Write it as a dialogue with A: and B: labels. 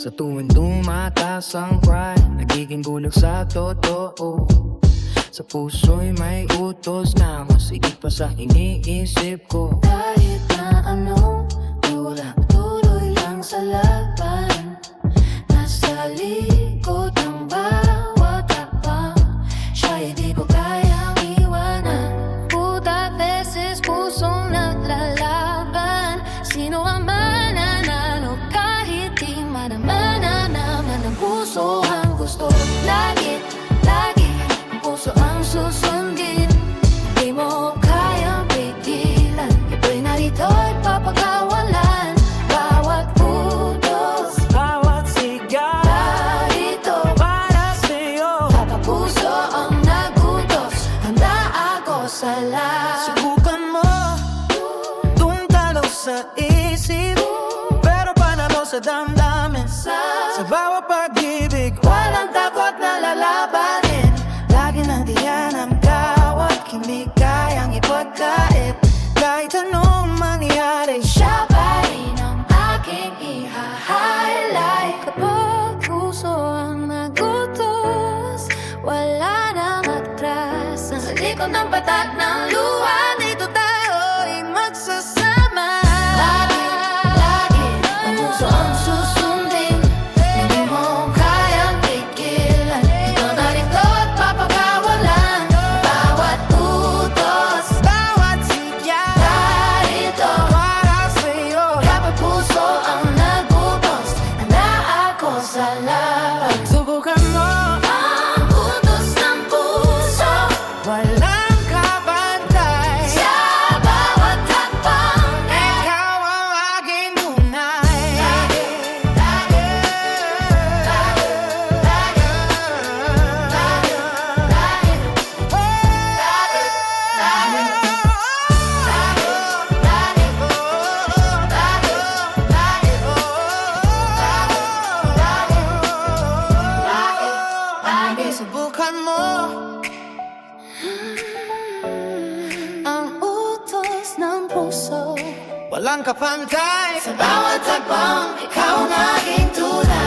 A: Sa tuwing tumataas ang pride, nagiging bulag sa totoo. Sa puso'y may utos na mas higit pa sa iniisip ko.
B: Kahit na ano, tuloy lang sa laban. Nasa likod ng bawat hakbang, siya'y di ko kayang iwanan. Puta beses pusong naglalaban. Sino ang mananalo kahit di madamana naman ang puso ang gusto. Lagi puso ang susundin. Di mo kayang pigilan. Ito'y narito'y papagawalan. Bawat putos,
A: Bawat sigaw,
B: narito
A: para sa'yo.
B: Kakapuso ang nagutos. Handa ako sa lahat.
A: Subukan mo, tuntalaw sa isip, pero panalo sa damdamin. Sa bawat pag-ibig,
B: Walang takot na lalabanin.
A: lagi nandiyan ang bawat hindi kayang ipagkait. Kahit anong mangyari,
B: Siya pa rin ang aking iha-highlight. Kapag puso ang nagutos, wala nang atras. Sa likod ng patak ng luha, dito tayo'y magsasama. Lagi ang puso ang susundin. Hindi mo kayang pigilan. Ito narito't papagawalan. Bawat utos,
A: bawat sigaw,
B: narito
A: para sa'yo.
B: kapag puso ang nagutos. Handa ako sa lahat.
A: Subukan mo,
B: Ang utos ng puso
A: walang kabantay.
B: sa bawat hakbang.
A: Ikaw ang aking tunay. Subukan mo
B: Ang utos ng puso
A: walang kapantay.
B: sa bawat hakbang. Ikaw ang aking tunay.